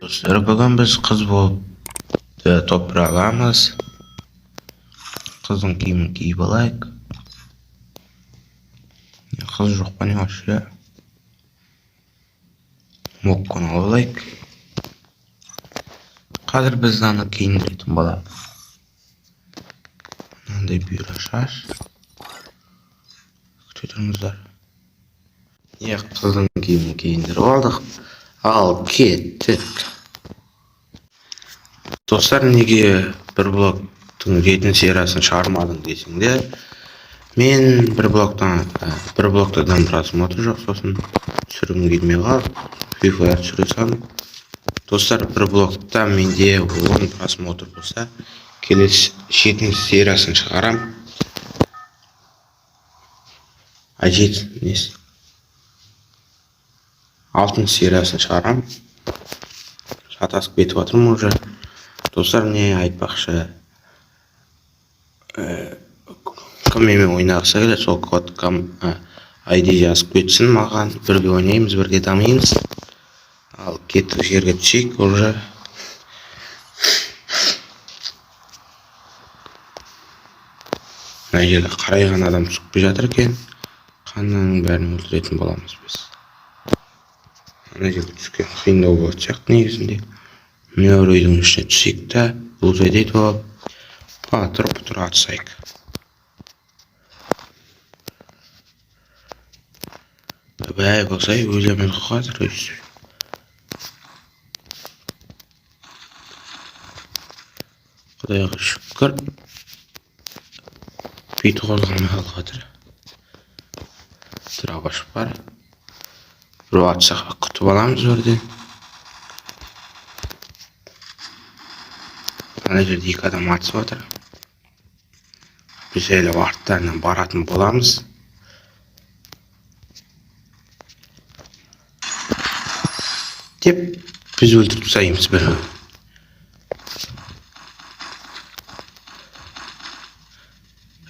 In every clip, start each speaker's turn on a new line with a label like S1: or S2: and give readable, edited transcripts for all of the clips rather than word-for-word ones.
S1: Dostlar, бүгін біз қыз болып топыраламыз. Қыздың киімін киіп алайық. Қыз жоқ па не вообще? Мокканы алайық. Қазір біз аны киіндіретін боламыз. Мынандай бұйра шаш. Күте тұрыңыздар. Қыздың киімін киіндіріп алдық. Ал кеттік. Достар, неге бір блоктың жетінші сериясын шығармадың десеңдер, мен бір блоктадан просмотр жоқ, сосын түсіргім келмей қалып, FIFA түсіре салдым. Достар, бір блокта менде 10 просмотр болса, келесі жетінші сериясын шығарам. Алтыншы сериясын шығарам. Шатасып кетіп жатырмын уже. Достар, не айтпақшы, кіммен ойнағысы келеді, сол код ID жазып кетсін маған, бірге ойнаймыз, бірге дамимыз. Ал кеттік жерге түсейік уже. Мына жерде қарайған адам түсіп жатыр екен. Қанның бәрін өлтіретін боламыз біз. Мына жерге түскен қиындау болады сияқты негізінде. Мына үрейдің ішіне түсейік та, бұл жайдайды болып, патыр-пұтыр атысайық. Бәй болсай, өлеміз қазір өз. Құдайға шүкір. Бейті қозғалмай қалып жатыр. Дробаш бар. Бір атсақ күтіп аламыз өрден. Ана жерде екі адам атысып жатыр. Біз әлі арттарынан баратын боламыз. Деп, біз өлтіріп тастаймыз бір.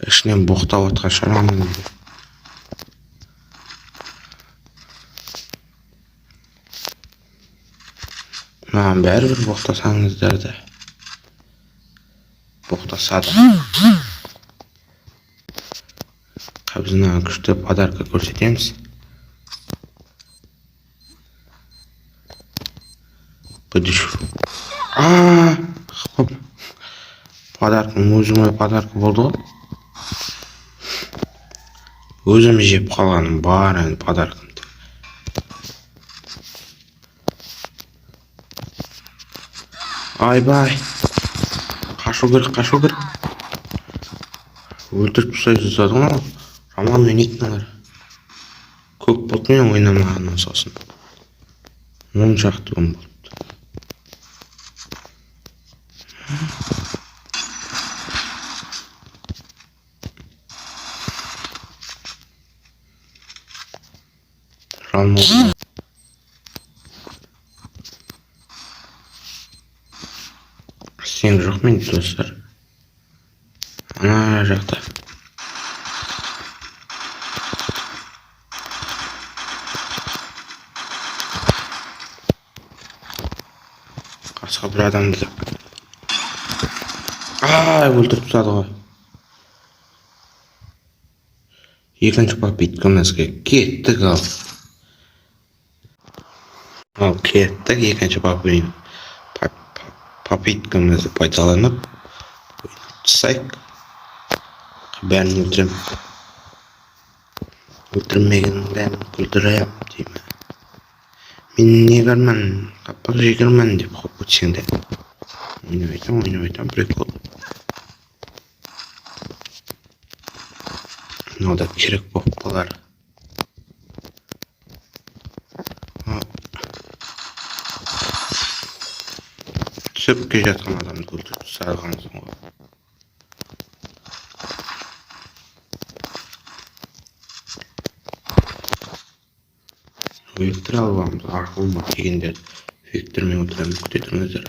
S1: Ішінен боқтап отқан шарамын. Маған бәрібір боқтасаңыздар да. Боқтасады. Қабызына күшті подарка көрсетеміз. Подышу. Подаркың өзіме подарка болды ғой. Өзім жеп қалғаным бар ән подаркымды. Ай-бай. Қашу керек. Өлтіріп тұсай жүзады ма? Роман ойнайтынлар. Көк бұлтмен ойнамағаннан сосын. 10 шақты күн болды. Роман. Сен жоқ мен достар. Ана жақта. Қасқа бір адамды. Өлтіріп тастады ғой. Екінші попиткамызға кеттік ал. Кеттік екінші попиткамызды пайдаланып тастайық. Бәрін өлтірем. Өлтірмегеннің бәрін күлдірем деймін. Мен негірмін, қаппақ жегірмін деп қойып өтсеңді. Ойнап айтам, прикол. Мынау керек болып қалар. Түсіп ке жатқан адамды өлтіріп тастағансың ғой. Вектор аламыз, арқылыма келгендер вектормен өлтіреміз, күте тұрыңыздар.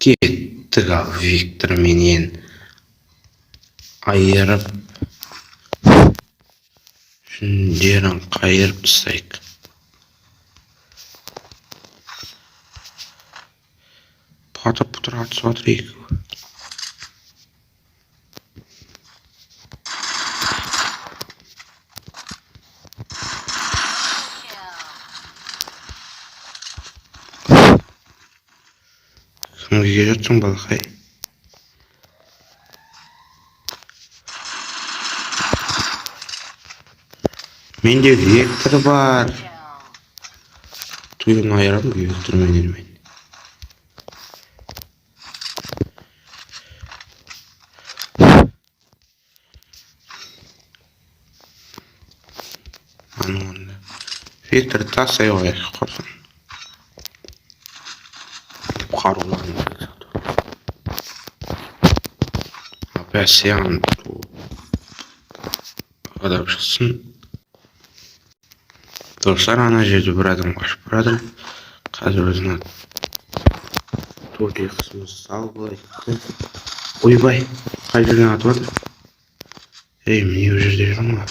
S1: Кеттік ал векторменен айырып жүндерін қайырып тастайық. Атып бұтыр атысып атыр екі. Кімге келіп балақай? Менде вектор бар. Түйін айырам вектормен елмен. Вектор тасай қояйық құрсын. Қаруларын апәсиян қадап шықсын. Достар, ана жерде бір адам қашып барады. Қазір өзіне төртей қысымыз сал болады. Ойбай, қай жерден атып жатыр? Міне бұл жерде жүрмін ба?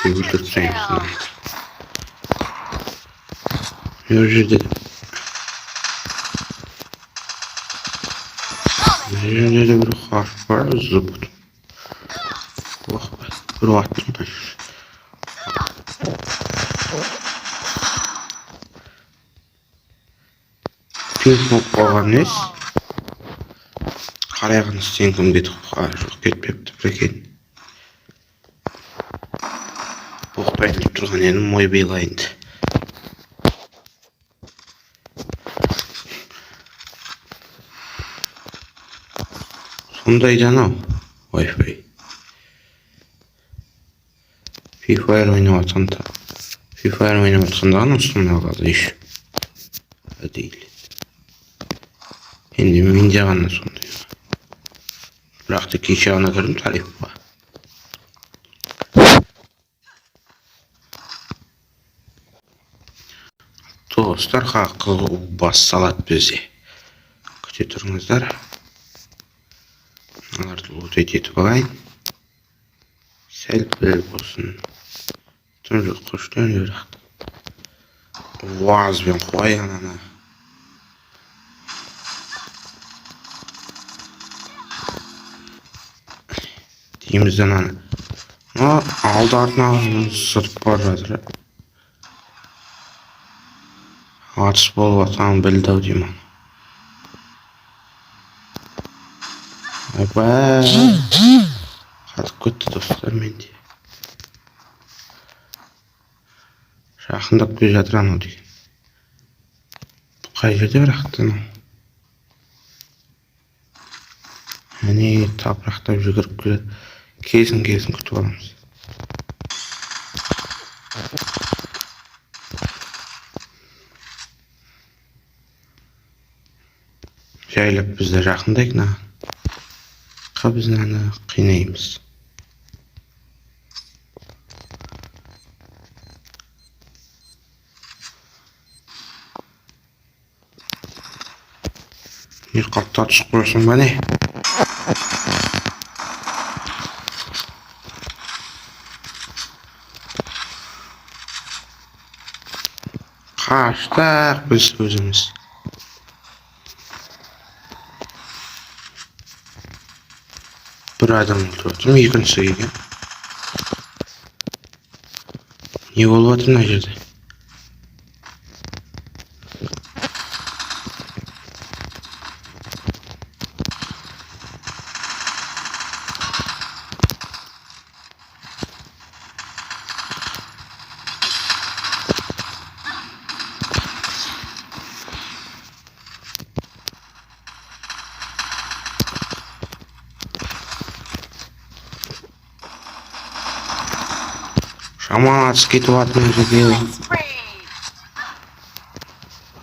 S1: Өлтіртсеңіз. Бұл жерде де бір қашып бар, зұбыт. Bir attım da. Ping-pong qo'ygan nesi? Qaraygan istengim dedi. Жоқ ketpepti ekan. O'qitayын deb turgan edim, mo'y belayindi. Сондай жана Wi-Fi. FIFA oynuyor atanda. FIFA oynuyor atanda nasıl aldı iş? Değil. Şimdi mince anla sonunda. Bıraktık işe ana kırım tarif var. Dostlar hakkı bas salat bizi. Küçük turunuzlar. Alardı loot etip alayın. Selp olsun. Tüm kuşlar yürek. Vaz ben koyan ana. Diyimizden ana. Aldı ardına sırp var zaten. Atış bol vatan bildi diyeyim ana. Қатып кетті достар менде. Жақындап келе жатыр анау деген. Қай жерде бірақ анау? Әне тапырақтап жүгіріп келеді. Келсін күтіп аламыз. Жайлап бізді жақындайық на. Biz nane qıynayımız. Bir qatta tushib qo'ysin bani. Qaçtaq biz o'zimiz. Bir adam öldürdüm, ikincisi gelgan. Ne bo'lyapti bu yerda? Şamat кетіп мына жерге.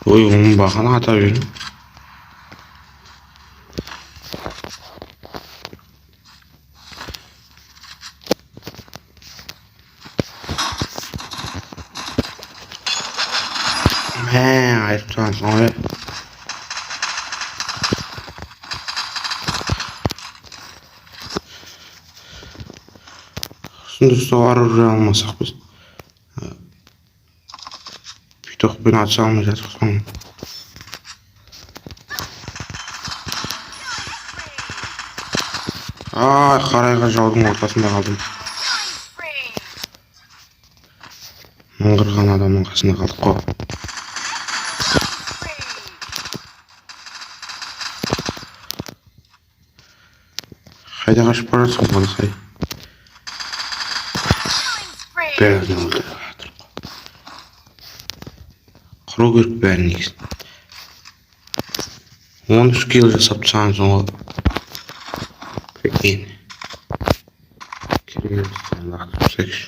S1: Ой, оның бағана ата бердім. Ayıp тұрған соң Şimdi suvarı алмасақ біз To'qpini acha olmayapsan. Qarayga жаудың ортасында қалдым. Мыңғырған адамның қасында қалдық қой. Қайда қашып бара жатсың, Қонысай? Бәрін өлтіріп жатыр. Құру керек бәрін негізі. 13 кило жасап тастаған соң ғой. Прикинь. Кереметтен лақтырып тастайықшы.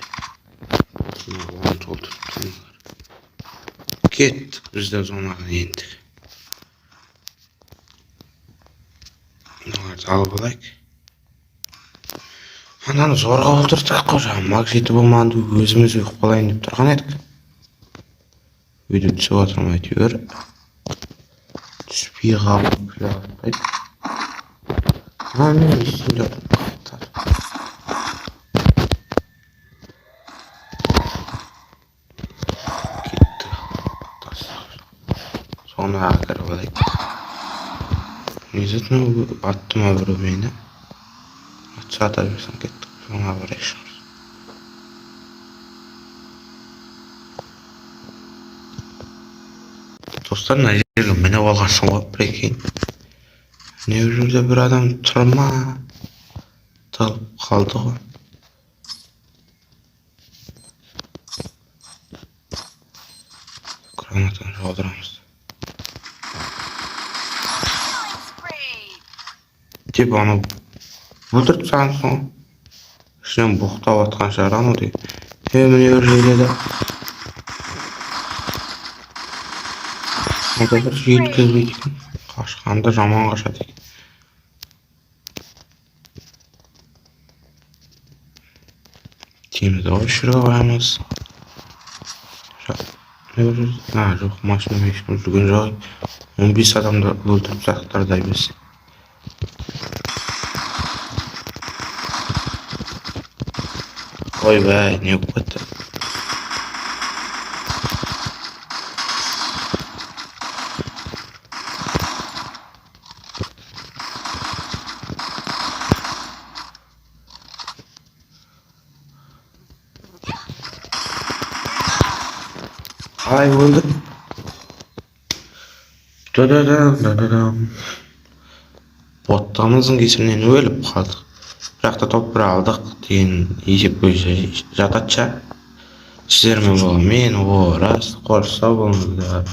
S1: Оны толтырып тұрыңдар. Кеттік біз де зонаға ендік. Мыналарды алып алайық. Ананы зорға өлтірдік қой, жаңағы маг жеті болмағанда өзіміз ұйқып қалайын деп тұрған едік. Үйде түсіп отырмай әйтеуір. Түспей қалып жатпайды. Мен үстінде қаптар. Кетті. Соны кіріп алайық. Незетін аттыма бір мені. Атса ата берсем кеттік. Соны барайық шығарыз. Достар, мына жерге мініп алғансың ғой, прикинь. Не жерде бір адам тұрма. Талып қалды ғой. Гранатаны жаудырамыз. Деп аны өлтіріп тастағансың ғой. Ішінен боқтап атқан шығар анау деп. Міне бір жерде де. Онда бір жеткізбейді екен. Қашқанды жаман қашады екен. Темізді ғой шүрге қоямыз. Жоқ, машина ешкім жүрген жоқ. 15 адамды өлтіріп тастақтардай біз. Ойбай, не болып кетті? Ай, өлді. Боттамыздың кесірінен өліп қалдық. Бірақта топ бір алдық деген есеп бойынша жататша. Сіздермен болған мен, рас, қорса болыңыздар.